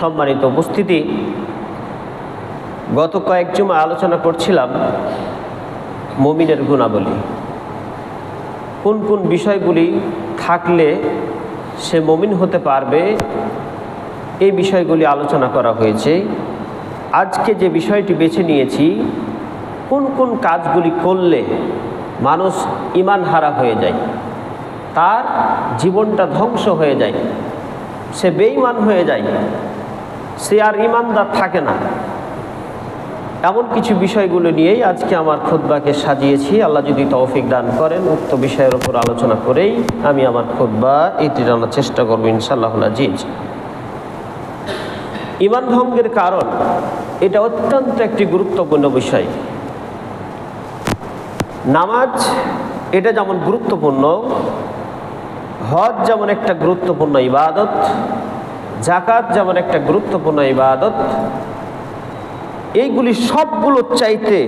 সম্মানিত উপস্থিতি, গত কয়েক জুমা আলোচনা করছিলাম মুমিনের গুণাবলী, কোন কোন বিষয়গুলি থাকলে সে মুমিন হতে পারবে, এই বিষয়গুলি আলোচনা করা হয়েছে। আজকে যে বিষয়টি বেছে নিয়েছি, কোন কোন কাজগুলি করলে মানুষ ঈমান হারা হয়ে যায়, তার জীবনটা ধ্বংস হয়ে যায়, সে বেঈমান হয়ে যায়, সে আর ঈমানদার থাকে না। এমন কিছু বিষয়গুলো নিয়েই আজকে আমার খুতবাকে সাজিয়েছি। আল্লাহ যদি তৌফিক দান করেন, উক্ত বিষয়ের উপর আলোচনা করেই আমি আমার খুতবা এটি জানার চেষ্টা করব ইনশাআল্লাহুল আজিজ। ঈমান ভঙ্গের কারণ, এটা অত্যন্ত একটি গুরুত্বপূর্ণ বিষয়। নামাজ এটা যেমন গুরুত্বপূর্ণ, হজ যেমন একটা গুরুত্বপূর্ণ ইবাদত, যাকাত যেমন একটা গুরুত্বপূর্ণ ইবাদত, এইগুলি সবগুলোর চাইতে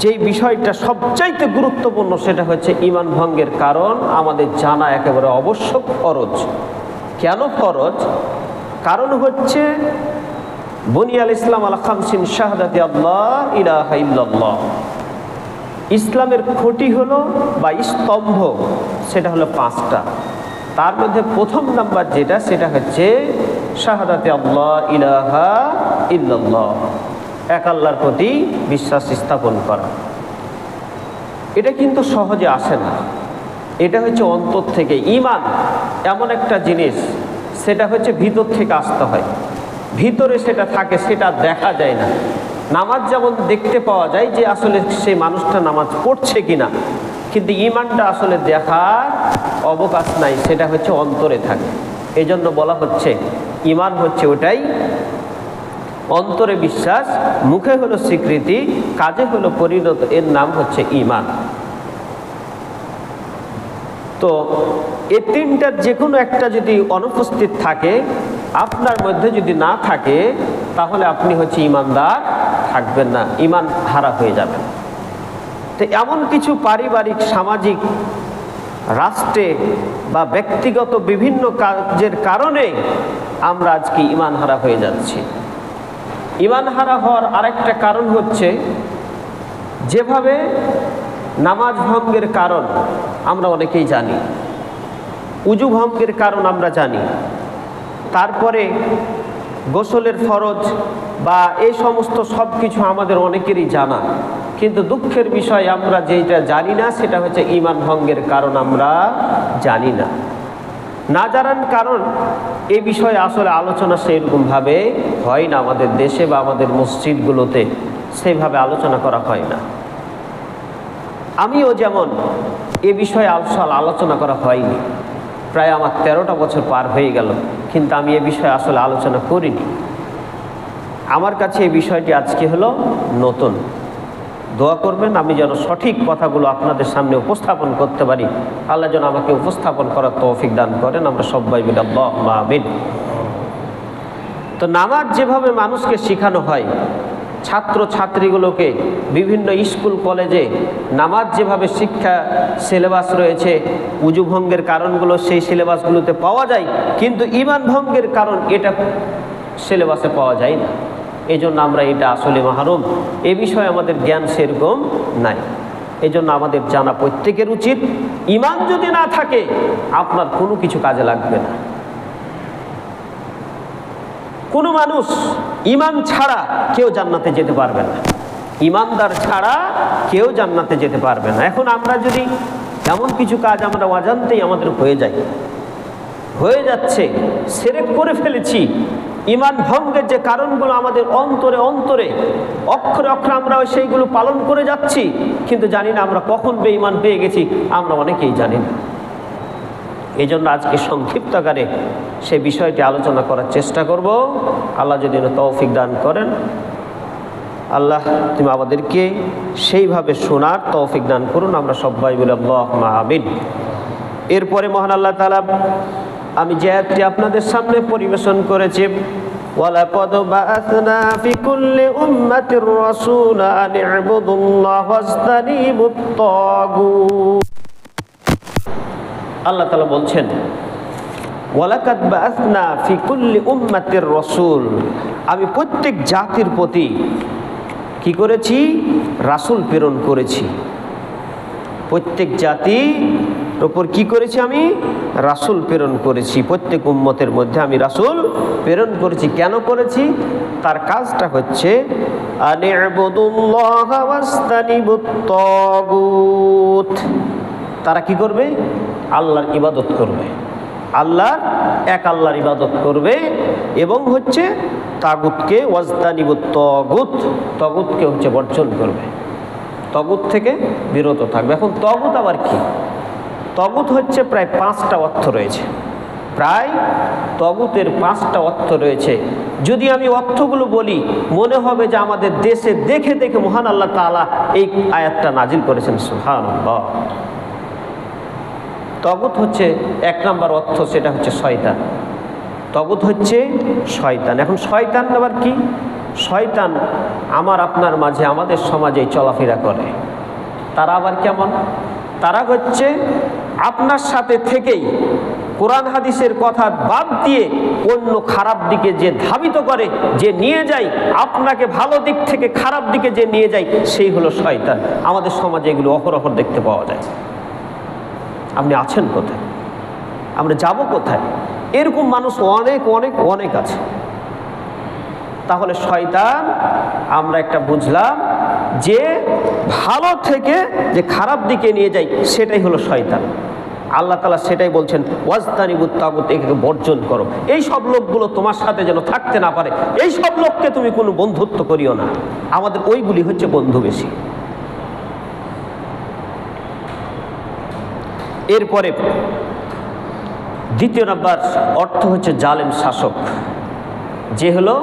যেই বিষয়টা সবচাইতে গুরুত্বপূর্ণ সেটা হচ্ছে ঈমান ভঙ্গের কারণ আমাদের জানা একেবারে আবশ্যক, ফরজ। কেন ফরজ? কারণ হচ্ছে বুনিয়াল ইসলাম আলা খামসিন শাহাদাতি আল্লাহ ইলাহা ইল্লাল্লাহ। ইসলামের খুঁটি হলো বা স্তম্ভ সেটা হলো 5টা। তার মধ্যে প্রথম নাম্বার যেটা, সেটা হচ্ছে শাহাদাতি আল্লাহ ইলাহা ইল্লাল্লাহ, এক আল্লাহর প্রতি বিশ্বাস স্থাপন করা। এটা কিন্তু সহজে আসে না, এটা হচ্ছে অন্তর থেকে। ঈমান এমন একটা জিনিস, সেটা হচ্ছে ভিতর থেকে আসতে হয়, ভিতরে সেটা থাকে, সেটা দেখা যায় না। নামাজ যেমন দেখতে পাওয়া যায় যে আসলে সেই মানুষটা নামাজ পড়ছে কিনা, কিন্তু ঈমানটা আসলে দেখার অবকাশ নাই, সেটা হচ্ছে অন্তরে থাকে। এই জন্য বলা হচ্ছে ঈমান হচ্ছে ওটাই, অন্তরে বিশ্বাস, মুখে হলো স্বীকৃতি, কাজে হলো পরিণত, এর নাম হচ্ছে ঈমান। তো এই তিনটার যে কোনো একটা যদি অনুপস্থিত থাকে, আপনার মধ্যে যদি না থাকে, তাহলে আপনি হচ্ছে ঈমানদার থাকবেন না, ঈমান হারা হয়ে যাবেন। তো এমন কিছু পারিবারিক, সামাজিক, রাষ্ট্রে বা ব্যক্তিগত বিভিন্ন কাজের কারণে আমরা আজকে ঈমান হারা হয়ে যাচ্ছি। ঈমান হারা হওয়ার আরেকটা কারণ হচ্ছে, যেভাবে নামাজ ভঙ্গের কারণ আমরা অনেকেই জানি, উজু ভঙ্গের কারণ আমরা জানি, তারপরে গোসলের ফরজ বা এই সমস্ত সব কিছু আমাদের অনেকেরই জানা, কিন্তু দুঃখের বিষয় আমরা যেটা জানি না সেটা হচ্ছে ঈমান ভঙ্গের কারণ আমরা জানি না। না জানার কারণ এই বিষয়ে আসলে আলোচনা সেরকমভাবে হয় না, আমাদের দেশে বা আমাদের মসজিদগুলোতে সেইভাবে আলোচনা করা হয় না। আমিও যেমন এ বিষয়ে আলোচনা করা হয়নি, প্রায় আমার 13টা বছর পার হয়ে গেল, কিন্তু আমি এ বিষয়ে আসলে আলোচনা করিনি। আমার কাছে এই বিষয়টি আজকে হলো নতুন। দোয়া করবেন আমি যেন সঠিক কথাগুলো আপনাদের সামনে উপস্থাপন করতে পারি। আল্লাহ যেন আমাকে উপস্থাপন করার তৌফিক দান করেন, আমরা সবাই মিলে আল্লাহুম্মা আমিন। তো নামাজ যেভাবে মানুষকে শেখানো হয়, ছাত্র ছাত্রীগুলোকে বিভিন্ন স্কুল কলেজে নামাজ যেভাবে শিক্ষা সিলেবাস রয়েছে, উজু ভঙ্গের কারণগুলো সেই সিলেবাসগুলোতে পাওয়া যায়, কিন্তু ঈমান ভঙ্গের কারণ এটা সিলেবাসে পাওয়া যায় না। এই জন্য আমরা এটা আসলে মাহরুম, এ বিষয়ে আমাদের জ্ঞান সেরকম নাই। এই জন্য আমাদের জানা প্রত্যেকের উচিত। ঈমান যদি না থাকে, আপনার কোনো কিছু কাজে লাগবে না। কোনো মানুষ ঈমান ছাড়া কেউ জান্নাতে যেতে পারবে না, ঈমানদার ছাড়া কেউ জান্নাতে যেতে পারবে না। এখন আমরা যদি এমন কিছু কাজ আমরা অজান্তেই আমাদের হয়ে যাচ্ছে, শিরক করে ফেলেছি, ঈমান ভঙ্গের যে কারণগুলো আমাদের অন্তরে অন্তরে অক্ষরে অক্ষরে আমরা সেইগুলো পালন করে যাচ্ছি, কিন্তু জানি না আমরা কখন বেঈমান হয়ে গেছি, আমরা অনেকেই জানি না। এই জন্য আজকে সংক্ষিপ্ত আকারে সেই বিষয়টি আলোচনা করার চেষ্টা করব। আল্লাহ যদি তৌফিক দান করেন, আল্লাহ তুমি আমাদেরকে সেইভাবে শোনার তৌফিক দান করুন, আমরা সবাই বলি আল্লাহুম্মা আমিন। এরপরে মহান আল্লাহ তাআলা আমি যে আয়াতটি আপনাদের সামনে পরিবেশন করেছি, ওয়ালাকাদ বাআসনা ফি কুল্লি উম্মাতির রাসূলা আন ইবুদুল্লাহ ওয়াজতানিবুত তাগুত। আল্লাহ তাআলা বলছেন, ওয়ালাকাদ বাআসনা ফি কুল্লি উম্মাতির রাসূল, আমি প্রত্যেক জাতির প্রতি কি করেছি? রাসূল প্রেরণ করেছি। প্রত্যেক জাতির উপর কি করেছি? আমি রাসূল প্রেরণ করেছি। প্রত্যেক উম্মতের মধ্যে আমি রাসূল প্রেরণ করেছি। কেন করেছি? তার কাজটা হচ্ছে আনি'বুদুল্লাহা ওয়াস্তানিবুত তাগুত। তারা কি করবে? আল্লাহর ইবাদত করবে, আল্লাহর এক আল্লাহর ইবাদত করবে এবং হচ্ছে তাগুতকে ওয়াজতানিবুত তাগুত, তাগুতকে হচ্ছে বর্জন করবে, তাগুত থেকে বিরত থাকবে। এখন তাগুত আবার কি? তাগুত হচ্ছে প্রায় 5টা অর্থ রয়েছে, প্রায় তাগুতের 5টা অর্থ রয়েছে। যদি আমি অর্থগুলো বলি মনে হবে যে আমাদের দেশে দেখে দেখে মহান আল্লাহ তাআলা এই আয়াতটা নাজিল করেছেন। সুবহানাল্লাহ। তাগুত হচ্ছে 1 নম্বর অর্থ, সেটা হচ্ছে শয়তান। তাগুত হচ্ছে শয়তান। এখন শয়তান আবার কি? শয়তান আমার আপনার মাঝে, আমাদের সমাজে চলাফেরা করে। তারা আবার কেমন? তারা হচ্ছে আপনার সাথে থেকেই কোরআন হাদিসের কথা বাদ দিয়ে অন্য খারাপ দিকে যে ধাবিত করে, যে নিয়ে যায়, আপনাকে ভালো দিক থেকে খারাপ দিকে যে নিয়ে যায়, সেই হলো শয়তান। আমাদের সমাজে এগুলো অহরহ দেখতে পাওয়া যায়। আপনি আছেন কোথায়? আমরা যাব কোথায়? এরকম মানুষ অনেক অনেক অনেক আছে। তাহলে শয়তান আমরা একটা বুঝলাম যে ভালো থেকে যে খারাপ দিকে নিয়ে যায়, সেটাই হলো শয়তান। আল্লাহ তাআলা সেটাই বলছেন, ওয়াজতানিবুত তাগুত, একে বর্জন করো। এই সব লোকগুলো তোমার সাথে যেন থাকতে না পারে, এই সব লোককে তুমি কোনো বন্ধুত্ব করিও না। আমাদের ওইগুলি হচ্ছে বন্ধু বেশি। এরপরে 2 নম্বর অর্থ হচ্ছে জালেম শাসক। যে হলো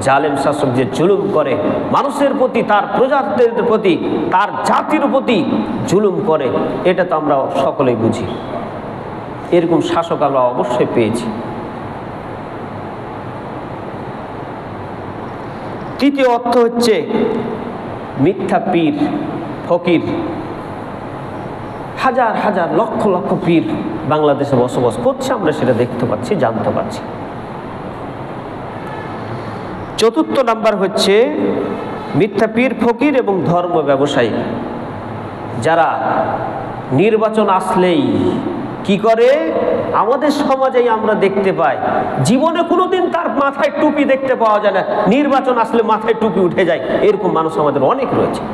জালেম শাসক, যে জুলুম করে মানুষের প্রতি, তার প্রজাতির প্রতি, তার জাতির প্রতি জুলুম করে। এটা তো আমরা সকলেই বুঝি। এরকম শাসক আমরা অবশ্যই পেয়েছি। 3য় অর্থ হচ্ছে মিথ্যা পীর ফকির। হাজার হাজার লক্ষ লক্ষ পীর বাংলাদেশে বসবাস করছে, আমরা সেটা দেখতে পাচ্ছি, জানতে পারছি। 4র্থ নাম্বার হচ্ছে মিথ্যা পীর ফকির এবং ধর্ম ব্যবসায়ী, যারা নির্বাচন আসলেই কি করে? আমাদের সমাজেই আমরা দেখতে পাই, জীবনে কোনোদিন তার মাথায় টুপি দেখতে পাওয়া যায় না, নির্বাচন আসলে মাথায় টুপি উঠে যায়। এরকম মানুষ আমাদের অনেক রয়েছে।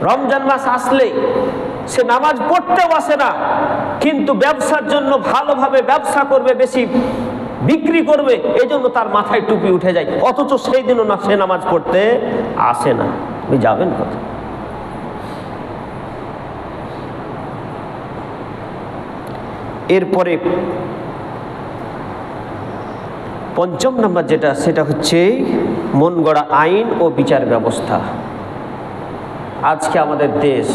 রমজান মাস আসলে সে নামাজ পড়তেও আসে না, কিন্তু ব্যবসার জন্য ভালোভাবে ব্যবসা করবে, বেশি বিক্রি করবে, এই জন্য তার মাথায় টুপি উঠে যায়। অথচ সেই দিনও না সে নামাজ পড়তে আসে না। আপনি যাবেন কোথায়? এরপরে 5ম নম্বর যেটা, সেটা হচ্ছে মন গড়া আইন ও বিচার ব্যবস্থা। আজকে আমাদের দেশ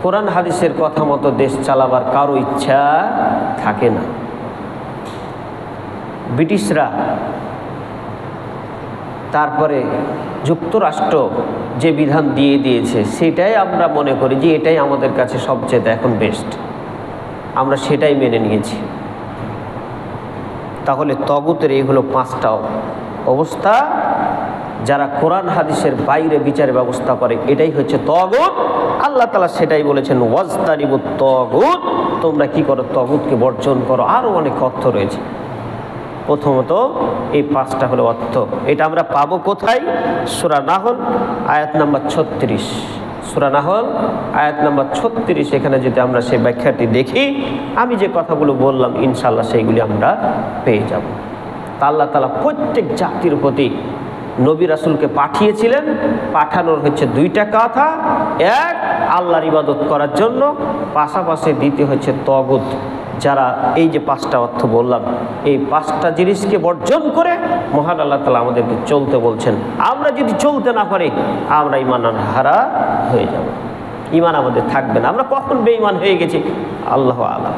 কোরআন হাদিসের কথা মতো দেশ চালাবার কারো ইচ্ছা থাকে না। ব্রিটিশরা, তারপরে যুক্তরাষ্ট্র যে বিধান দিয়ে দিয়েছে, সেটাই আমরা মনে করি যে এটাই আমাদের কাছে সবচেয়ে এখন বেস্ট, আমরা সেটাই মেনে নিয়েছি। তাহলে তাগুতের এই হলো 5টা অবস্থা। যারা কোরআন হাদিসের বাইরে বিচার ব্যবস্থা করে, এটাই হচ্ছে তাগুত। আল্লাহ তাআলা সেটাই বলেছেন, ওয়াজতানিবুত তাগুত, তোমরা কি করো? তাগুতকে বর্জন করো। আরও অনেক অর্থ রয়েছে। প্রথমত এই 5টা হলো অর্থ। এটা আমরা পাবো কোথায়? সূরা নাহল আয়াত নাম্বার 36। সূরা নাহল আয়াত নাম্বার 36, এখানে যদি আমরা সেই ব্যাখ্যাটি দেখি, আমি যে কথাগুলো বললাম ইনশাআল্লাহ সেইগুলি আমরা পেয়ে যাব। তা আল্লাহ তাআলা প্রত্যেক জাতির প্রতি নবী রাসূলকে পাঠিয়েছিলেন। পাঠানোর হচ্ছে 2টা কথা, এক আল্লাহর ইবাদত করার জন্য, পাশাপাশি দ্বিতীয় হচ্ছে তাগুত, যারা এই যে 5টা অর্থ বললাম, এই 5টা জিনিসকে বর্জন করে মহান আল্লাহ তাআলা আমাদেরকে চলতে বলছেন। আমরা যদি চলতে না পারি, আমরা ঈমান হারা হয়ে যাব, ঈমান আমাদের থাকবে না। আমরা কখন বেঈমান হয়ে গেছি আল্লাহু আ'লাম।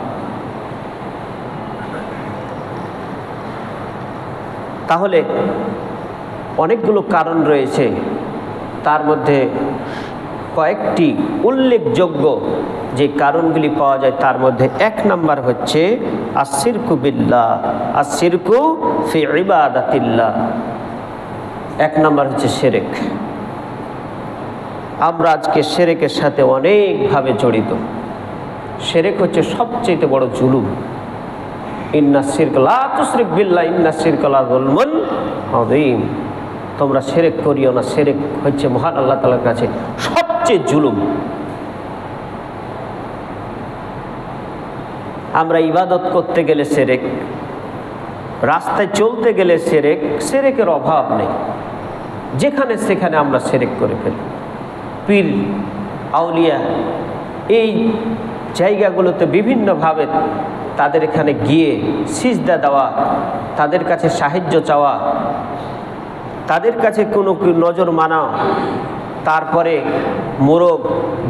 তাহলে অনেকগুলো কারণ রয়েছে, তার মধ্যে কয়েকটি উল্লেখযোগ্য যে কারণগুলি পাওয়া যায় তার মধ্যে এক নাম্বার হচ্ছে আশিরকু বিল্লাহ, আশিরকু ফি ইবাদাতিল্লাহ। এক নাম্বার হচ্ছে শিরক। আমরা আজকে শিরকের সাথে অনেকভাবে জড়িত। শিরক হচ্ছে সবচেয়ে বড় জুলুম। ইন্না শিরক লা তুশরিক বিল্লাহ ইন্না শিরক লা যুলমুন আযীম। তোমরা শিরক করিও না, শিরক হচ্ছে মহান আল্লাহ তাআলার কাছে সবচেয়ে জুলুম। আমরা ইবাদত করতে গেলে শিরক, রাস্তায় চলতে গেলে শিরক, শিরকের অভাব নেই। যেখানে সেখানে আমরা শিরক করে ফেলি। পীর আউলিয়া এই জায়গাগুলোতে বিভিন্নভাবে তাদের এখানে গিয়ে সিজদা দেওয়া, তাদের কাছে সাহায্য চাওয়া, তাদের কাছে কোনো নজর মানা, তারপরে মোরগ,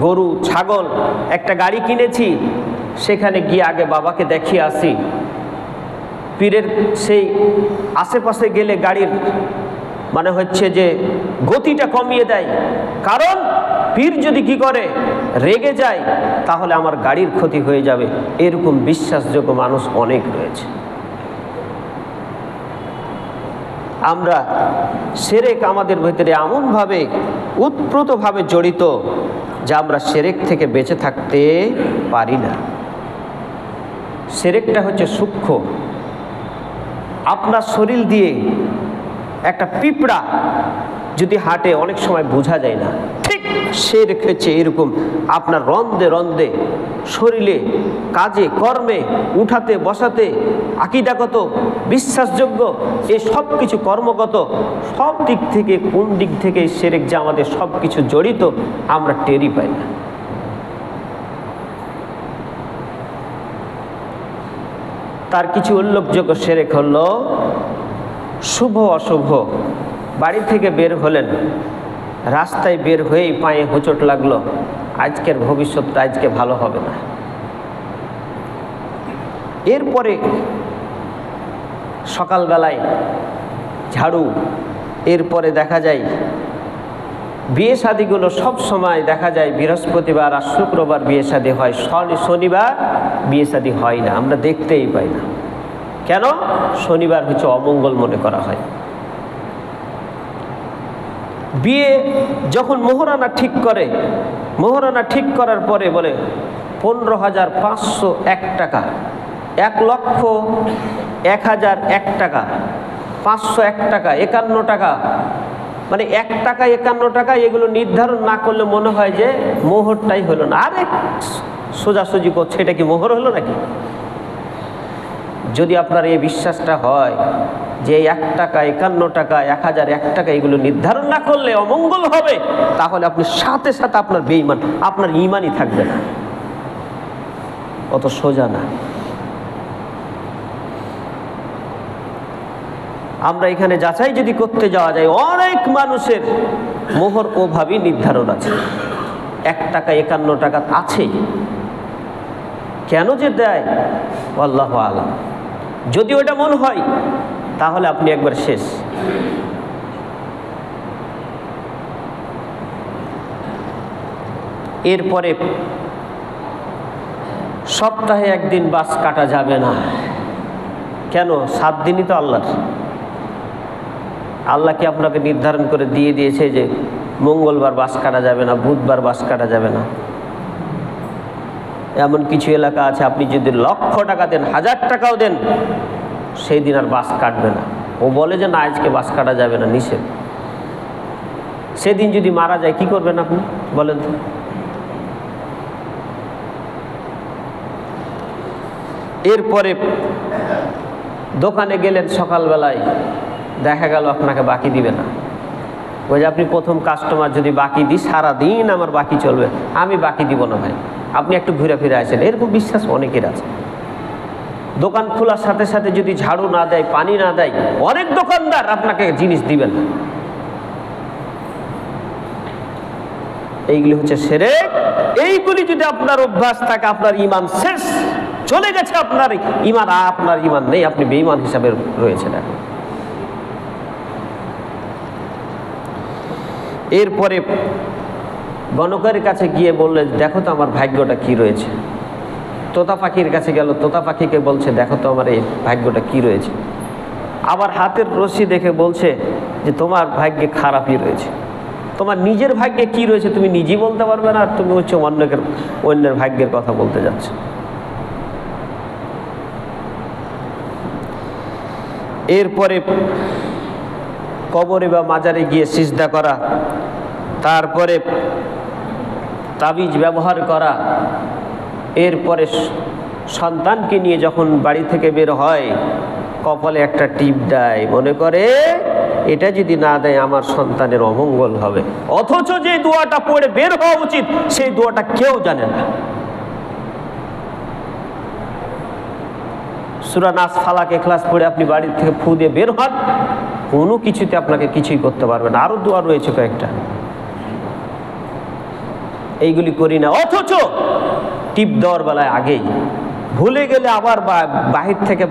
গরু, ছাগল, একটা গাড়ি কিনেছি, সেখানে গিয়ে আগে বাবাকে দেখিয়ে আসি। পীরের সেই আশেপাশে গেলে গাড়ির মানে হচ্ছে যে গতিটা কমিয়ে দেয়, কারণ পীর যদি কি করে রেগে যায় তাহলে আমার গাড়ির ক্ষতি হয়ে যাবে। এরকম বিশ্বাসযোগ্য মানুষ অনেক রয়েছে। আমরা শিরক আমাদের ভিতরে এমনভাবে ওতপ্রোতভাবে জড়িত যে আমরা শিরক থেকে বেঁচে থাকতে পারি না। শিরকটা হচ্ছে সূক্ষ্ম। আপনার শরীর দিয়ে একটা পিঁপড়া যদি হাঁটে অনেক সময় বোঝা যায় না, ঠিক শিরক হচ্ছে এরকম। আপনার রন্ধে রন্ধে শরীরে, কাজে, কর্মে, উঠাতে বসাতে, আকীদাগত, বিশ্বাসযোগ্য, এই সব কিছু কর্মগত সব দিক থেকে কোন দিক থেকে শিরক যে আমাদের সব কিছু জড়িত আমরা টেরই পাই না। তার কিছু উল্লেখযোগ্য শিরক হলো শুভ অশুভ। বাড়ি থেকে বের হলেন, রাস্তায় বের হয়েই পায়ে হোঁচট লাগলো, আজকের ভবিষ্যৎটা আজকে ভালো হবে না। এরপরে সকালবেলায় ঝাড়ু, এরপরে দেখা যায় বিয়ে শাদিগুলো সব সময় দেখা যায় বৃহস্পতিবার আর শুক্রবার বিয়ে শাদী হয়, শনিবার বিয়ে শাদী হয় না, আমরা দেখতেই পাই না। কেন? শনিবার হচ্ছে অমঙ্গল মনে করা হয়। বিয়ে যখন মোহরানা ঠিক করে, মোহরানা ঠিক করার পরে বলে 15,501 টাকা, 1,01,001 টাকা, 501 টাকা, 51 টাকা, মানে 1 টাকা 51 টাকা, এগুলো নির্ধারণ না করলে মনে হয় যে মোহরটাই হলো না। আরে সোজাসুজি করছে, এটা কি মোহর হলো নাকি? যদি আপনার এই বিশ্বাসটা হয় যে 1 টাকা 51 টাকা 1,001 টাকা এগুলো নির্ধারণ না করলে অমঙ্গল হবে, তাহলে আপনি সাথে সাথে আপনার বেঈমান, আপনার ঈমানই থাকবে না। অত সোজা না। আমরা এখানে যাচাই যদি করতে যাওয়া যায়, অনেক মানুষের মোহর ওভাবেই নির্ধারণ আছে, 1 টাকা 51 টাকা আছেই। কেন যে দেয় আল্লাহু আলাম। যদি ওটা মনে হয় তাহলে আপনি একবার শেষ। এরপরে সপ্তাহে একদিন বাস কাটা যাবে না। কেন? 7 দিনই তো আল্লাহর। আল্লাহ কি আপনাকে নির্ধারণ করে দিয়ে দিয়েছে যে মঙ্গলবার বাস কাটা যাবে না, বুধবার বাস কাটা যাবে না? এমন কিছু এলাকা আছে আপনি যদি লক্ষ টাকা দেন, 1000 টাকাও দেন, সেই দিন আর বাস কাটবে না। ও বলে যে না, আজকে বাস কাটা যাবে না, নিষেধ। সেদিন যদি মারা যায় কি করবেন আপনি বলেন তো? এরপরে দোকানে গেলেন সকালবেলায়, দেখা গেল আপনাকে বাকি দিবে না। ওই যে আপনি প্রথম কাস্টমার, যদি বাকি দিই সারাদিন আমার বাকি চলবে, আমি বাকি দিব না ভাই, আপনি একটু ঘুরে ফিরে আসেন। এরকম বিশ্বাস অনেকের আছে। দোকান খোলার সাথে সাথে যদি ঝাড়ু না দেয়, পানি না দেয়, অনেক দোকানদার আপনাকে জিনিস দিবেন না। এইগুলি হচ্ছে শিরক। এইগুলি যদি আপনার অভ্যাস থাকে, আপনার ঈমান শেষ, চলে গেছে আপনার ঈমান, আপনার ঈমান নেই, আপনি বেঈমান হিসাবে রয়েছেন এখন। এরপরে গণকের কাছে গিয়ে বললে, দেখো তো আমার ভাগ্যটা কি রয়েছে। তোতা পাখির কাছে গেল, তোতা পাখিকে বলছে, দেখো তো আমার এই ভাগ্যটা কি রয়েছে। আবার হাতের রশি দেখে বলছে যে তোমার ভাগ্যে খারাপই রয়েছে। তোমার নিজের ভাগ্যে কি রয়েছে তুমি নিজেই বলতে পারবে না, আর তুমি হচ্ছে অন্যের ভাগ্যের কথা বলতে যাচ্ছ। এরপরে কবরে বা মাজারে গিয়ে সিজদা করা, তারপরে তাবিজ ব্যবহার করা, এরপরে সন্তানকে নিয়ে যখন বাড়ি থেকে বের হয় কপালে একটা টিপ দেয়, মনে করে এটা যদি না দেয় আমার সন্তানের অমঙ্গল হবে। অথচ যে দোয়াটা পড়ে বের হওয়া উচিত সেই দোয়াটা কেউ জানে না। সূরা নাস, ফালাক, ইখলাস পড়ে আপনি বাড়ি থেকে ফু দিয়ে বের হন, কোনো কিছুতে আপনাকে কিছুই করতে পারবে না। আরো দোয়া রয়েছে কয়েকটা, এইগুলি করি না। অথচ টিপ দেওয়ার বেলায় আগেই ভুলে গেলে আবার বাহির থেকে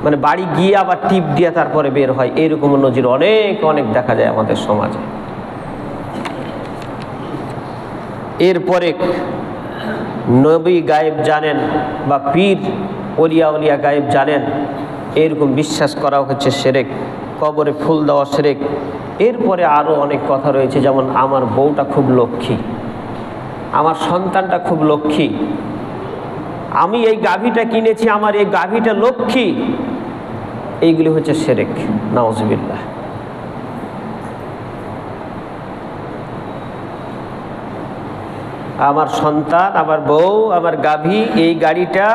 মানে বাড়ি গিয়ে আবার টিপ দিয়ে তারপরে বের হয়, এরকম নজির অনেক অনেক দেখা যায় আমাদের সমাজে। এরপরে নবী গায়েব জানেন বা পীর ওলিয়া উলিয়া গায়েব জানেন, এরকম বিশ্বাস করা হচ্ছে শিরক। কবরে ফুল দেওয়া শিরক। এরপরে আরও অনেক কথা রয়েছে, যেমন আমার বউটা খুব লক্ষ্মী, আমার সন্তানটা খুব লক্ষ্মী, আমি এই গাভীটা কিনেছি, আমার এই গাভীটা লক্ষ্মী, এইগুলি হচ্ছে শিরক। নাউজুবিল্লাহ। আমার সন্তান, আমার বউ, আমার গাভী, এই গাড়িটা,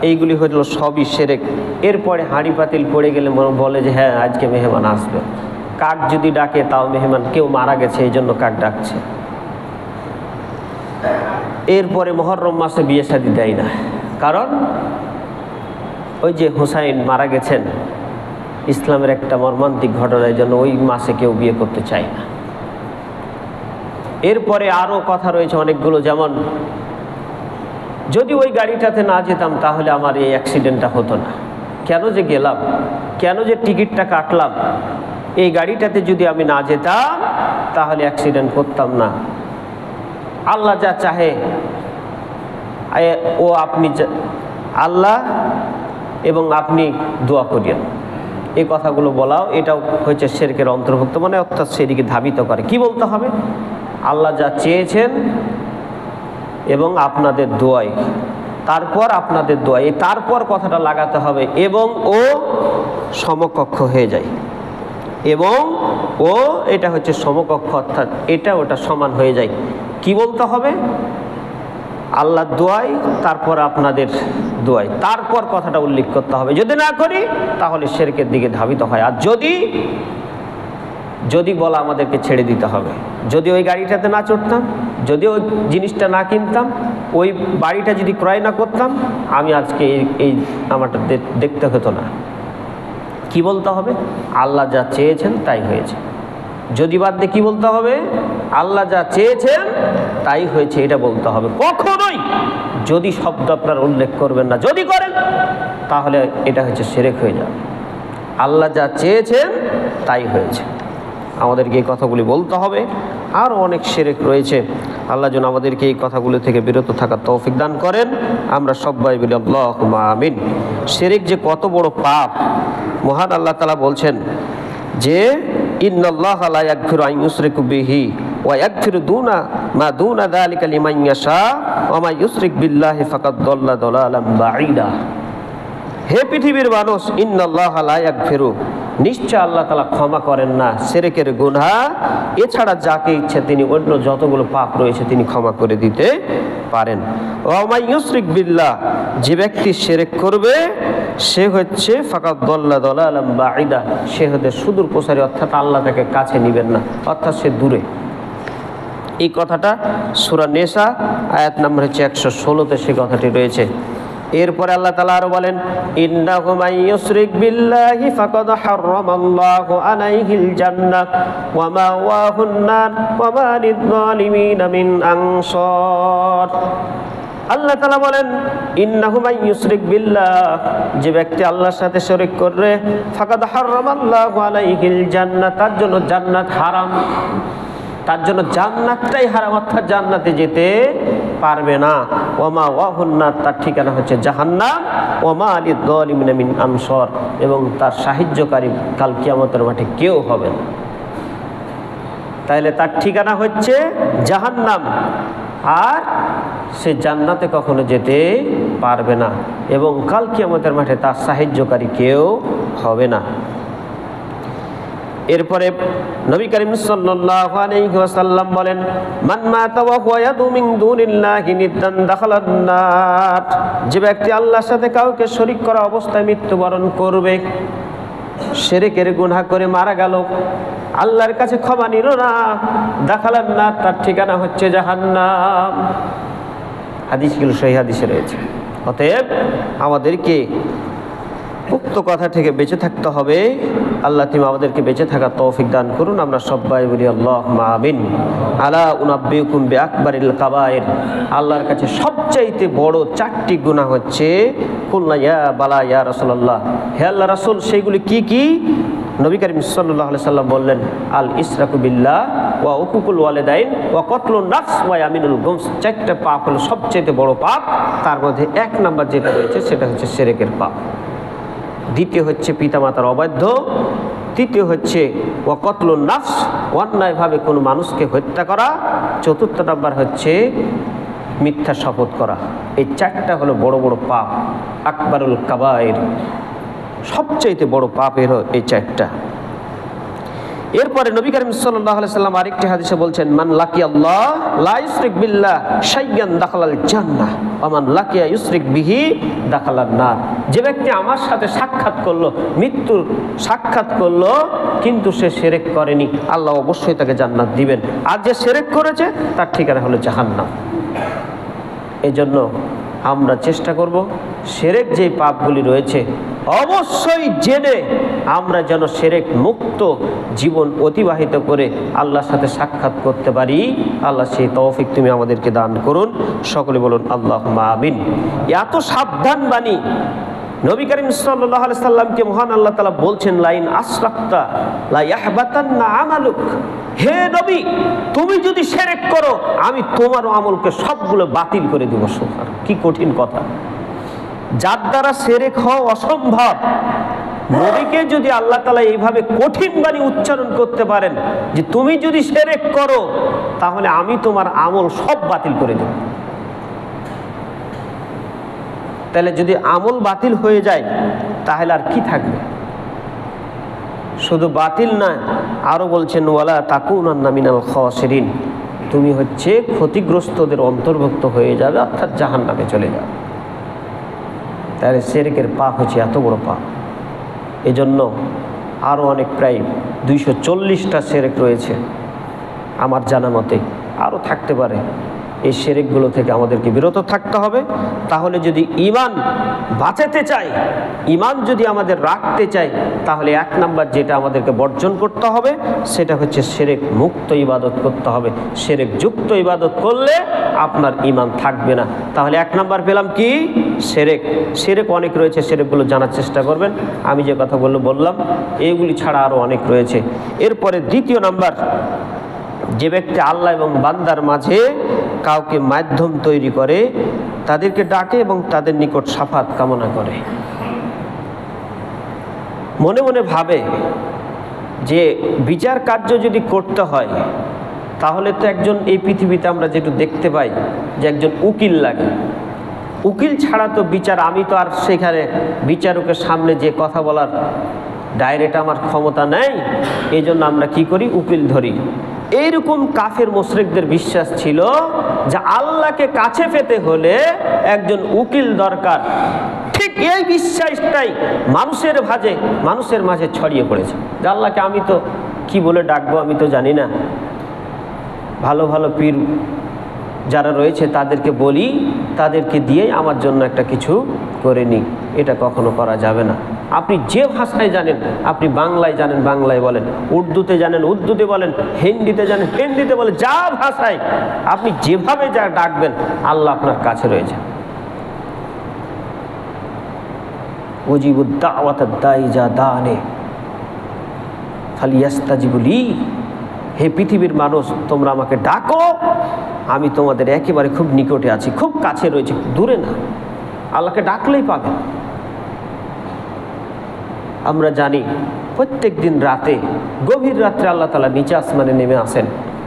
এইগুলি হলো সবই শিরক। এরপরে হাঁড়ি পাতিল পড়ে গেলে বলে যে হ্যাঁ আজকে মেহমান আসবে। কাক যদি ডাকে তাও মেহমান, কেউ মারা গেছে এই জন্য কাক ডাকছে। এরপরে মুহররম মাসে বিয়ে শাদী দেয় না, কারণ ওই যে হুসাইন মারা গেছেন, ইসলামের একটা মর্মান্তিক ঘটনার জন্য ওই মাসে কেউ বিয়ে করতে চায় না। এরপরে আরও কথা রয়েছে অনেকগুলো, যেমন যদি ওই গাড়িটাতে না যেতাম তাহলে আমার এই অ্যাক্সিডেন্টটা হতো না, কেন যে গেলাম, কেন যে টিকিটটা কাটলাম, এই গাড়িটাতে যদি আমি না যেতাম তাহলে অ্যাক্সিডেন্ট করতাম না। আল্লাহ যা চাহে ও আপনি আল্লাহ এবং আপনি দোয়া করিয়েন, এই কথাগুলো বলাও এটাও হচ্ছে শিরকের অন্তর্ভুক্ত, মানে অর্থাৎ সেদিকে ধাবিত করে। কি বলতে হবে? আল্লাহ যা চেয়েছেন এবং আপনাদের দোয়াই, তারপর আপনাদের দোয়াই, এই তারপর কথাটা লাগাতে হবে, এবং ও সমকক্ষ হয়ে যায়, এবং ও এটা হচ্ছে সমকক্ষ, অর্থাৎ এটা ওটা সমান হয়ে যায়। কি বলতে হবে? আল্লাহর দোয়াই, তারপর আপনাদের দোয়াই, তারপর কথাটা উল্লেখ করতে হবে। যদি না করি তাহলে শিরকের দিকে ধাবিত হয়। আর যদি বলা আমাদেরকে ছেড়ে দিতে হবে, যদি ওই গাড়িটাতে না চড়তাম, যদি ওই জিনিসটা না কিনতাম, ওই বাড়িটা যদি ক্রয় না করতাম, আমি আজকে এই আমারটা দেখতে হতো না। কি বলতে হবে? আল্লাহ যা চেয়েছেন তাই হয়েছে। যদি বাদ দিয়ে কি বলতে হবে? আল্লাহ যা চেয়েছেন তাই হয়েছে, এটা বলতে হবে। কখনোই যদি শব্দ আপনার উল্লেখ করবেন না, যদি করেন তাহলে এটা হচ্ছে শিরক হয়ে যাবে। আল্লাহ যা চেয়েছেন তাই হয়েছে, আমাদেরকে এই কথাগুলি বলতে হবে। আর অনেক শিরক রয়েছে, আল্লাহ যেন আমাদেরকে এই কথাগুলো থেকে বিরত থাকার তৌফিক দান করেন। আমরা সবাই বলি আল্লাহুম্মা আমিন। শিরক যে কত বড় পাপ, মহান আল্লাহ তাআলা বলছেন যে ইন্নাল্লাহা লা ইয়াগফিরু আন ইউশরিকা বিহি ওয়া ইয়াগফিরু মা দুনা যালিকা লিমান ইয়াশা ওয়া মা ইউশরিক বিল্লাহি ফাকাদ দাল্লা দালালাম বাঈদা। হে পৃথিবীর মানুষ, ইন্নাল্লাহা লা ইয়াগফিরু, নিশ্চয় আল্লাহ তাআলা ক্ষমা করেন না শিরকের গুনাহ, এছাড়া যাকে ইচ্ছে তিনি অন্য যতগুলো পাপ রয়েছে তিনি ক্ষমা করে দিতে পারেন। ওয়া মা ইউশরিক বিল্লাহ, যে ব্যক্তি শিরক করবে সে হচ্ছে ফাকাদ দাল্লা দালালাম বাঈদা, সে হতে সুদূর প্রসারী, অর্থাৎ আল্লাহ তাকে কাছে নেবেন না, অর্থাৎ সে দূরে। এই কথাটা সূরা নিসা আয়াত নম্বর 116-তে সে কথাটি রয়েছে। এরপরে আল্লাহ তাআলা আরো বলেন, ইন্নাহু মান ইউশরিক বিল্লাহি ফাকাদ হারামাল্লাহু আলাইহিল জান্নাহ ওয়া মাওয়াহুন নার ওয়া মা লিয-যালিমিনা মিন আনসার। আল্লাহ তাআলা বলেন, ইন্নাহু মান ইউশরিক বিল্লাহ, যে ব্যক্তি আল্লাহর সাথে শরীক করে, ফাকাদ হারামাল্লাহু আলাইহিল জান্নাহ, তার জন্য জান্নাত হারাম। তার জন্য জান্নাতটাই হারাম, অর্থাৎ জান্নাতে যেতে পারবে না। ওমা ওয়াহুন্নার, তার ঠিকানা হচ্ছে জাহান্নাম। ওমা লিয-যালিমিনা মিন আনসার, এবং তার সাহায্যকারী কাল কিয়ামতের মাঠে কেউ হবে না। তাহলে তার ঠিকানা হচ্ছে জাহান্নাম, আর সে জান্নাতে কখনো যেতে পারবে না, এবং কাল কিয়ামতের মাঠে তার সাহায্যকারী কেউ হবে না। এরপরে নবী করিম সাল্লাল্লাহু আলাইহি ওয়াসাল্লাম বলেন, মান মাতা ওয়া হুয়া ইয়াদু মিন দুনিল্লাহি নিদ্দান দাখালান নার, যে ব্যক্তি আল্লাহর সাথে কাউকে শরীক করা অবস্থায় মৃত্যুবরণ করবে, শিরকের গুনাহ করে মারা গেল, আল্লাহর কাছে ক্ষমা নিল না, দাখালান নার, তার ঠিকানা হচ্ছে জাহান্নাম। হাদিসগুলো সহিহ হাদিসে রয়েছে। অতএব আমাদেরকে উক্ত কথা থেকে বেঁচে থাকতে হবে। আল্লাহ তুমি আমাদেরকে বেঁচে থাকার তৌফিক দান করুন। আমরা সবাই বলি আল্লাহুম্মা আমিন। আলা উনাব্বিউকুম বিআকবারিল কাবায়ের, আল্লাহর কাছে সবচাইতে বড় 4টি গুনাহ হচ্ছে, কুলনা ইয়া বালা ইয়া রাসূলুল্লাহ, হে আল্লাহ রাসূল সেইগুলি কি কি? নবী করিম সাল্লাল্লাহু আলাইহি সাল্লাম বললেন, আল ইসরাকু বিল্লাহ ওয়া উকুকুল ওয়ালিদাইন ওয়া কতলুন নাফস ওয়া ইয়ামিনুল গুমস। 4টা পাপ হলো সবচেয়ে বড় পাপ। তার মধ্যে 1 নাম্বার যেটা রয়েছে সেটা হচ্ছে শিরকের পাপ, দ্বিতীয় হচ্ছে পিতামাতার অবাধ্য, তৃতীয় হচ্ছে ওয়া কতলুন নাফস, অন্যায়ভাবে কোনো মানুষকে হত্যা করা, চতুর্থ নাম্বার হচ্ছে মিথ্যা শপথ করা। এই 4টা হলো বড় বড় পাপ, আকবারুল কাবায়ের, সবচাইতে বড় পাপের এই 4টা। এরপরে নবী করিম সাল্লাল্লাহু আলাইহি সাল্লাম আরেকটি হাদিসে বলছেন, মান লাকিয়াল্লাহ লা ইউশরিক বিল্লাহ শাইয়ান দাখালাল জান্নাহ ওয়া মান লাকিয়া ইউশরিক বিহি দাখালান নার, যে ব্যক্তি আমার সাথে সাক্ষাৎ করলো, মৃত্যুর সাক্ষাৎ করলো, কিন্তু সে শিরক করেনি, আল্লাহ অবশ্যই তাকে জান্নাত দিবেন। আর যে শিরক করেছে তার ঠিকানা হলো জাহান্নাম। এজন্য আমরা চেষ্টা করব শিরক যে পাপগুলি রয়েছে অবশ্যই জেনে আমরা যেন শিরক মুক্ত জীবন অতিবাহিত করে আল্লাহর সাথে সাক্ষাৎ করতে পারি। আল্লাহ সেই তৌফিক তুমি আমাদেরকে দান করুন। সকলে বলুন আল্লাহুম্মা আমিন। এত সাবধান বাণী নবী করিম সাল্লাল্লাহু আলাইহি সাল্লামকে মহান আল্লাহ তাআলা বলছেন, লাইন আশরাকতা লা ইয়াহবাতান্না আমালুক, হে নবী তুমি যদি শিরক করো আমি তোমার আমলকে সবগুলো বাতিল করে দেব। সুবহান, কি কঠিন কথা, যার দ্বারা শিরক হওয়া অসম্ভব, নবীকে যদি আল্লাহ তাআলা এইভাবে কঠিন বাণী উচ্চারণ করতে পারেন যে তুমি যদি শিরক করো তাহলে আমি তোমার আমল সব বাতিল করে দেব। তাহলে যদি আমল বাতিল হয়ে যায় তাহলে আর কি থাকবে? শুধু বাতিল নয়, আরো বলছেন ওয়ালা তাকুনান্না মিনাল খাসিরিন, তুমি হচ্ছে ক্ষতিগ্রস্তদের অন্তর্ভুক্ত হয়ে যাবে, অর্থাৎ জাহান্নামে চলে যাবে। তাহলে শিরকের পাপ হচ্ছে এত বড় পাপ। এজন্য আরও অনেক প্রায় 240টা শিরক রয়েছে আমার জানা মতে, আরও থাকতে পারে। এই শিরকগুলো থেকে আমাদেরকে বিরত থাকতে হবে। তাহলে যদি ঈমান বাঁচাতে চাই, ঈমান যদি আমাদের রাখতে চাই, তাহলে 1 নাম্বার যেটা আমাদেরকে বর্জন করতে হবে সেটা হচ্ছে শিরক মুক্ত ইবাদত করতে হবে। শিরক যুক্ত ইবাদত করলে আপনার ঈমান থাকবে না। তাহলে 1 নাম্বার পেলাম কি? শিরক। শিরক অনেক রয়েছে, শিরকগুলো জানার চেষ্টা করবেন। আমি যে কথাগুলো বললাম এইগুলি ছাড়া আরও অনেক রয়েছে। এরপরে 2য় নাম্বার, যে ব্যক্তি আল্লাহ এবং বান্দার মাঝে কাউকে মাধ্যম তৈরি করে, তাদেরকে ডাকে এবং তাদের নিকট শাফাত কামনা করে, মনে মনে ভাবে যে বিচার কার্য যদি করতে হয় তাহলে তো একজন, এই পৃথিবীতে আমরা যেটু দেখতে পাই যে একজন উকিল লাগে, উকিল ছাড়া তো বিচার, আমি তো আর সেখানে বিচারকের সামনে যে কথা বলার ডাইরেক্ট আমার ক্ষমতা নেই, এই জন্য আমরা কি করি? উকিল ধরি। এইরকম কাফের মুশরিকদের বিশ্বাস ছিল যে আল্লাহকে কাছে পেতে হলে একজন উকিল দরকার। ঠিক এই বিশ্বাসটাই মানুষের মাঝে ছড়িয়ে পড়েছে যে আল্লাহকে আমি তো কি বলে ডাকবো, আমি তো জানি না। ভালো ভালো পীর যারা রয়েছে তাদেরকে বলি, তাদেরকে দিয়ে আমার জন্য একটা কিছু করে নিই। এটা কখনো করা যাবে না। আপনি যে ভাষায় জানেন, আপনি বাংলায় জানেন বাংলায় বলেন, উর্দুতে জানেন উর্দুতে বলেন, হিন্দিতে জানেন হিন্দিতে বলেন, যা ভাষায় আপনি যেভাবে যা ডাকবেন আল্লাহ আপনার কাছে রয়েছে। উজিবুদ দাওয়াতাদ দাঈ ইযা দাআনি ফালিয়াস্তাজিবু লি হে পৃথিবীর মানুষ, তোমরা আমাকে ডাকো, আমি তোমাদের একেবারে খুব নিকটে আছি, খুব কাছে রয়েছে, দূরে না। আল্লাহকে ডাকলেই পাবে। আমরা জানি প্রত্যেক দিন রাতে, গভীর রাত্রে আল্লাহ তাআলা নিচে আসমানে নেমে আসেন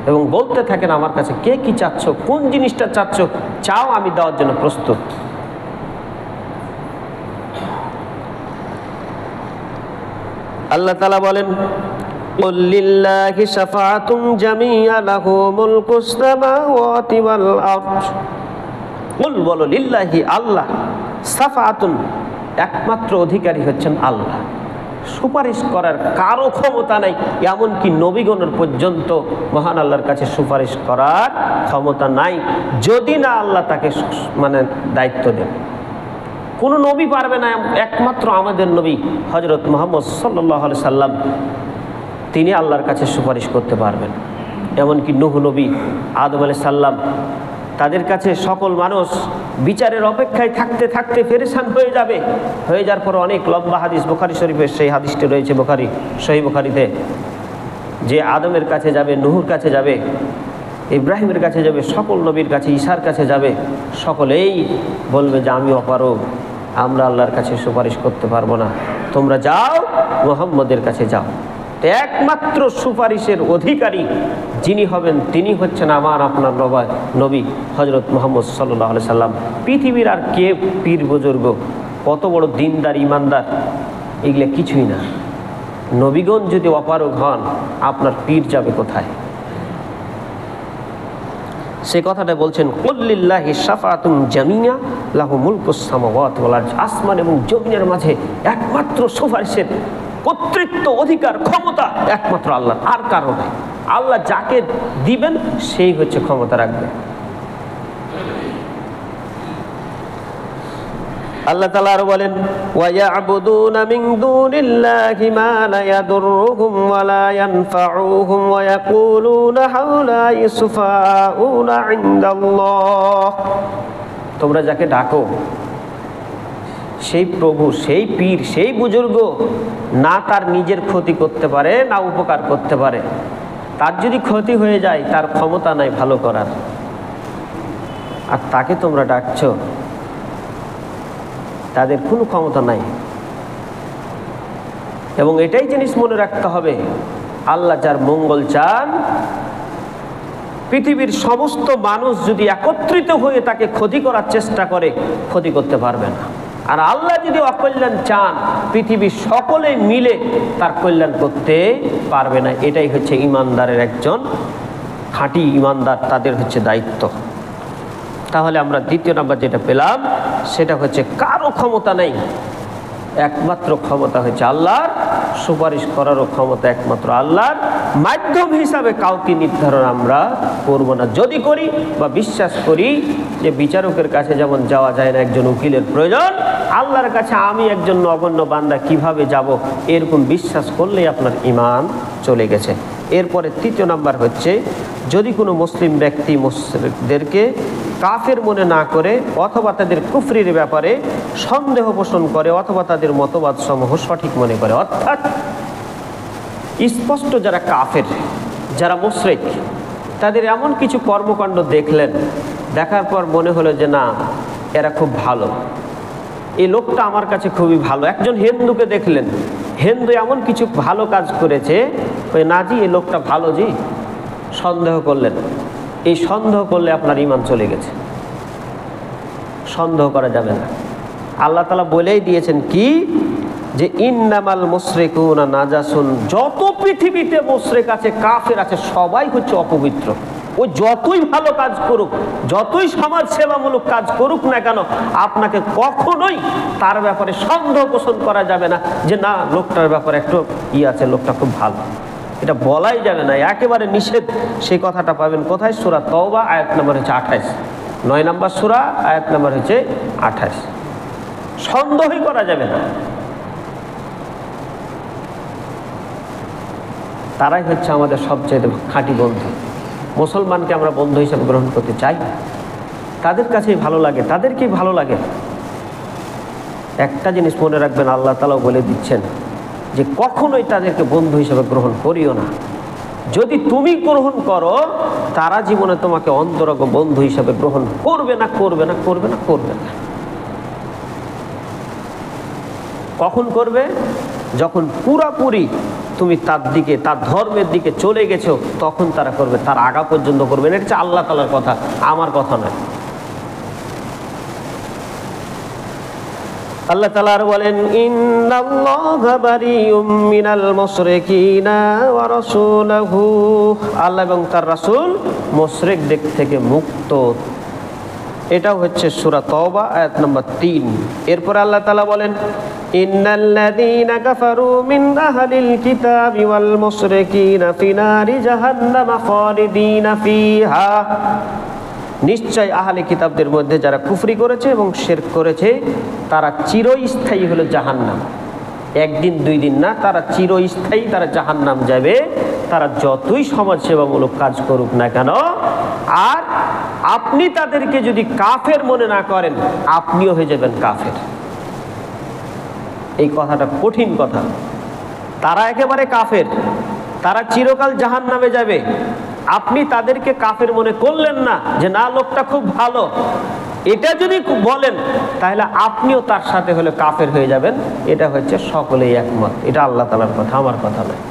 এবং বলতে থাকেন, আমার কাছে কে কি চাচ্ছ, কোন জিনিসটা চাচ্ছ, চাও, আমি দেওয়ার জন্য প্রস্তুত। আল্লাহ তাআলা বলেন, قل لله شفاعة جميعا له ملك السماوات والأرض। قل বলো, লিল্লাহি, আল্লাহ, শাফাআতুন, একমাত্র অধিকারী হচ্ছেন আল্লাহ। সুপারিশ করার কারো ক্ষমতা নাই, এমনকি নবীগণের পর্যন্ত মহান আল্লাহর কাছে সুপারিশ করার ক্ষমতা নাই, যদি না আল্লাহ তাকে দায়িত্ব দেন। কোনো নবী পারবে না, একমাত্র আমাদের নবী হযরত মুহাম্মদ সাল্লাল্লাহু আলাইহি সাল্লাম, তিনি আল্লাহর কাছে সুপারিশ করতে পারবেন। এমনকি নূহ নবী, আদম আলাইহিস সালাম, তাদের কাছে সকল মানুষ বিচারের অপেক্ষায় থাকতে থাকতে পেরেশান হয়ে যাবে। হয়ে যাওয়ার পর অনেক লম্বা হাদিস, বুখারী শরীফের সেই হাদিসটি রয়েছে সহিহ বুখারীতে, যে আদমের কাছে যাবে, নূহের কাছে যাবে, ইব্রাহিমের কাছে যাবে, সকল নবীর কাছে, ঈসার কাছে যাবে, সকলেই বলবে যে আমি অপারগ, আমরা আল্লাহর কাছে সুপারিশ করতে পারবো না, তোমরা যাও মুহাম্মদের কাছে যাও। একমাত্র সুপারিশের অধিকারী যিনি হবেন, তিনি হচ্ছেন আমার আপনার নবী হযরত মুহাম্মদ সাল্লাল্লাহু আলাইহি সাল্লাম। পৃথিবীর আর কে পীর বুজুর্গ, কত বড় দিনদার, ইমানদার, এগুলো কিছুই না। নবীগণ যদি অপারগ হন, আপনার পীর যাবে কোথায়? সে কথাটা বলছেন, কুল লিল্লাহি শাফাআতুন জামিয়া লাহু মুলকুস সামাওয়াতি ওয়াল আরদ। আসমান এবং জমিনের মাঝে একমাত্র সুপারিশের কর্তৃত্ব, অধিকার, ক্ষমতা একমাত্র আল্লাহ, আর কারো নাই। আল্লাহ যাকে দিবেন সেই হচ্ছে ক্ষমতা রাখবে। আল্লাহ তাআলা আরো বলেন, ওয়া ইয়াবুদুনা মিন দুনিল্লাহি মা লা ইয়াদুররুহুম ওয়া লা ইয়ানফাউহুম ওয়া ইয়াকুলুনা হাউলা ইসফাউনা ইনদাল্লাহ। তোমরা যাকে ডাকো, সেই প্রভু, সেই পীর, সেই বুজুর্গ না তার নিজের ক্ষতি করতে পারে, না উপকার করতে পারে। তার যদি ক্ষতি হয়ে যায়, তার ক্ষমতা নাই ভালো করার, আর তাকে তোমরা ডাকছো, তাদের কোনো ক্ষমতা নাই। এবং এটাই জিনিস মনে রাখতে হবে, আল্লাহ যার মঙ্গল চান, পৃথিবীর সমস্ত মানুষ যদি একত্রিত হয়ে তাকে ক্ষতি করার চেষ্টা করে, ক্ষতি করতে পারবে না। আর আল্লাহ যদি অকল্যাণ চান, পৃথিবীর সকলে মিলে তার কল্যাণ করতে পারবে না। এটাই হচ্ছে ইমানদারের একজন খাঁটি ইমানদার, তাদের হচ্ছে দায়িত্ব। তাহলে আমরা দ্বিতীয় নাম্বার যেটা পেলাম, সেটা হচ্ছে কারো ক্ষমতা নেই, একমাত্র ক্ষমতা হচ্ছে আল্লাহর। সুপারিশ করারও ক্ষমতা একমাত্র আল্লাহর। মাধ্যম হিসাবে কাউকে নির্ধারণ আমরা করব না। যদি করি বা বিশ্বাস করি যে বিচারকের কাছে যেমন যাওয়া যায় না, একজন উকিলের প্রয়োজন, আল্লাহর কাছে আমি একজন নগণ্য বান্দা কিভাবে যাব, এরকম বিশ্বাস করলেই আপনার ঈমান চলে গেছে। এরপরে তৃতীয় নাম্বার হচ্ছে, যদি কোনো মুসলিম ব্যক্তি মুশরিকদেরকে কাফের মনে না করে, অথবা তাদের কুফরির ব্যাপারে সন্দেহ পোষণ করে, অথবা তাদের মতবাদ সমূহ সঠিক মনে করে, অর্থাৎ স্পষ্ট যারা কাফের, যারা মুশরিক, তাদের এমন কিছু কর্মকাণ্ড দেখলেন, দেখার পর মনে হলো যে না, এরা খুব ভালো, এই লোকটা আমার কাছে খুবই ভালো। একজন হিন্দুকে দেখলেন, হিন্দু এমন কিছু ভালো কাজ করেছে, ওই না জি এই লোকটা ভালো জি, সন্দেহ করলেন। এই সন্দেহ করলে আপনার ঈমান চলে গেছে, সন্দেহ করা যাবে না। আল্লাহ তাআলা বলেই দিয়েছেন কি, যে ইন্নামাল মুশরিকুনা নাজাসুন, যত পৃথিবীতে মুশরিক আছে, কাফের আছে, সবাই হচ্ছে অপবিত্র। ও যতই ভালো কাজ করুক, যতই সমাজ সেবামূলক কাজ করুক না কেন, আপনাকে কখনোই তার ব্যাপারে সন্দেহ পোষণ করা যাবে না যে না, লোকটার ব্যাপারে একটু আছে, লোকটা খুব ভালো, এটা বলাই যাবে না, একেবারে নিষেধ। সেই কথাটা পাবেন কোথায়? সূরা তাওবা আয়াত নম্বর হচ্ছে 28, 9 নম্বর সূরা আয়াত নম্বর হচ্ছে 28। সন্দেহই করা যাবে না। তারাই হচ্ছে আমাদের সবচেয়ে খাঁটি বন্ধু। মুসলমানকে আমরা বন্ধু হিসেবে গ্রহণ করতে চাই, তাদের কাছেই ভালো লাগে, তাদেরকেই ভালো লাগে। একটা জিনিস মনে রাখবেন, আল্লাহ তাআলা বলে দিচ্ছেন যে কখনোই তাদেরকে বন্ধু হিসেবে গ্রহণ করিও না। যদি তুমি গ্রহণ করো, তারা জীবনে তোমাকে অন্তরঙ্গ বন্ধু হিসাবে গ্রহণ করবে না, করবে না, করবে না, করবে না। কখন করবে? যখন পুরাপুরি তুমি তার দিকে, তার ধর্মের দিকে চলে গেছো, তখন তারা করবে। তার আগা পর্যন্ত করবে না। এটা হচ্ছে আল্লাহ তাআলার কথা, আমার কথা নয়। আল্লাহ তাআলা আর বলেন, ইন্নাল্লাহা বারিউম মিনাল মুশরিকিনা ওয়া রাসূলুহু, আল্লাহ এবং তার রাসূল মুশরিকদের থেকে মুক্ত। এটাও হচ্ছে সূরা তাওবা আয়াত নম্বর 3। এরপর আল্লাহ তাআলা বলেন, ইন্নাল্লাযীনা কাফারু মিন আহলিল কিতাবি ওয়াল মুশরিকিনা ফি নারি জাহান্নাম খালিদিনা ফিহা, নিশ্চয় আহলে কিতাবদের মধ্যে যারা কুফরি করেছে এবং শিরক করেছে, তারা চিরস্থায়ী হলো জাহান্নাম। একদিন দুই দিন না, তারা চিরস্থায়ী, তারা জাহান্নাম যাবে। তারা যতই সমাজসেবামূলক কাজ করুক না কেন, আর আপনি তাদেরকে যদি কাফের মনে না করেন, আপনিও হয়ে যাবেন কাফের। এই কথাটা কঠিন কথা। তারা একেবারে কাফের, তারা চিরকাল জাহান্নামে যাবে। আপনি তাদেরকে কাফের মনে করলেন না, যে না লোকটা খুব ভালো, এটা যদি বলেন, তাহলে আপনিও তার সাথে হলে কাফের হয়ে যাবেন। এটা হচ্ছে সকলেই একমত। এটা আল্লাহ তাআলার কথা, আমার কথা নয়।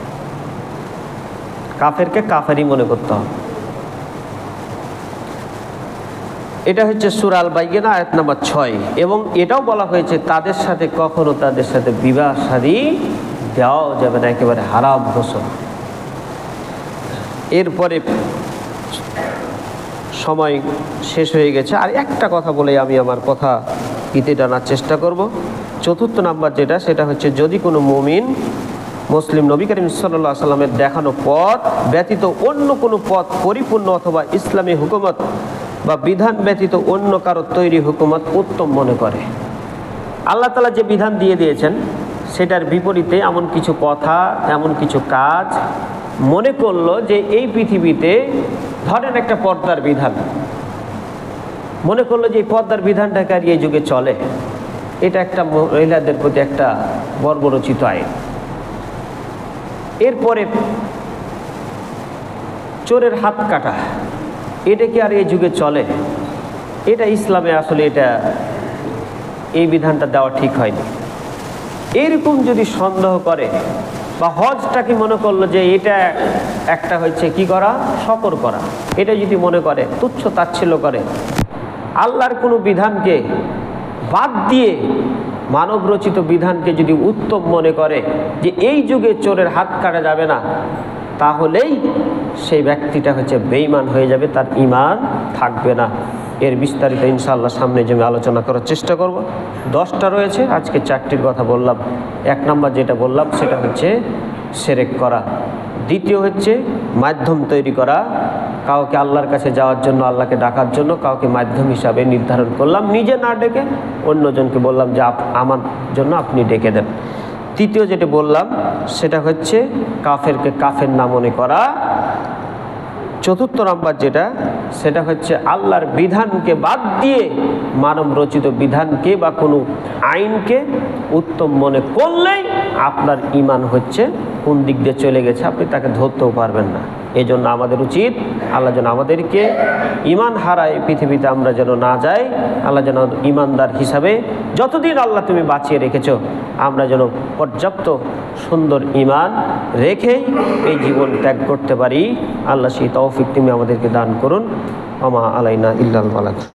কাফেরকে কাফেরই মনে করতে হবে। এটা হচ্ছে সূরা আল বাইয়িনা আয়াত নাম্বার 6। এবং এটাও বলা হয়েছে তাদের সাথে কখনো তাদের সাথে বিবাহ শাদী দেওয়া যাবে না, একেবারে হারাম ঘোষণা। এরপরে সময় শেষ হয়ে গেছে, আর একটা কথা বলে আমি আমার কথা ইতি টানার চেষ্টা করব। চতুর্থ নাম্বার যেটা, সেটা হচ্ছে যদি কোনো মুমিন মুসলিম নবী করিম সাল্লাল্লাহু আলাইহি সাল্লামের দেখানো পথ ব্যতীত অন্য কোনো পথ পরিপূর্ণ অথবা ইসলামী হুকুমত বা বিধান ব্যতীত অন্য কারো তৈরি হুকুমত উত্তম মনে করে, আল্লাহ তাআলা যে বিধান দিয়ে দিয়েছেন সেটার বিপরীতে এমন কিছু কথা, এমন কিছু কাজ মনে করলো যে এই পৃথিবীতে, ধরেন একটা পর্দার বিধান, মনে করলো যে এই পর্দার বিধানটাকে আর এই যুগে চলে, এটা একটা মহিলাদের প্রতি একটা বর্বরচিত আইন। এরপরে চোরের হাত কাটা, এটা কি আর এই যুগে চলে? এটা ইসলামে আসলে এটা এই বিধানটা দেওয়া ঠিক হয়নি। এরকম যদি সন্দেহ করে, বা হজটাকে মনে করলো যে এটা একটা হচ্ছে কি করা, সফর করা, এটা যদি মনে করে, তুচ্ছ তাচ্ছিল্য করে, আল্লাহর কোনো বিধানকে বাদ দিয়ে মানব রচিত বিধানকে যদি উত্তম মনে করে যে এই যুগে চোরের হাত কাটা যাবে না, তাহলেই সেই ব্যক্তিটা হচ্ছে বেঈমান হয়ে যাবে, তার ঈমান থাকবে না। এর বিস্তারিত ইনশাআল্লাহ সামনে যে আমি আলোচনা করার চেষ্টা করব। 10টা রয়েছে, আজকে 4টির কথা বললাম। 1 নম্বর যেটা বললাম সেটা হচ্ছে শিরক করা। দ্বিতীয় হচ্ছে মাধ্যম তৈরি করা, কাউকে আল্লাহর কাছে যাওয়ার জন্য, আল্লাহকে ডাকার জন্য কাউকে মাধ্যম হিসাবে নির্ধারণ করলাম, নিজে না ডেকে অন্যজনকে বললাম যে আমার জন্য আপনি ডেকে দেন। তৃতীয় যেটা বললাম সেটা হচ্ছে কাফেরকে কাফের না মনে করা। চতুর্থ নাম্বার যেটা, সেটা হচ্ছে আল্লাহর বিধানকে বাদ দিয়ে মানব রচিত বিধানকে বা কোনো আইনকে উত্তম মনে করলেই আপনার ঈমান হচ্ছে কোন দিক দিয়ে চলে গেছে, আপনি তাকে ধরতেও পারবেন না। এই জন্য আমাদের উচিত, আল্লাহ যেন আমাদেরকে ঈমান হারায় পৃথিবীতে আমরা যেন না যাই। আল্লাহ যেন ঈমানদার হিসাবে যতদিন আল্লাহ তুমি বাঁচিয়ে রেখেছো, আমরা যেন পর্যাপ্ত সুন্দর ঈমান রেখেই এই জীবন ত্যাগ করতে পারি। আল্লাহ সেই তৌফিক তুমি আমাদেরকে দান করুন। ওমা আলাইনা ইল্লাল বালাগ।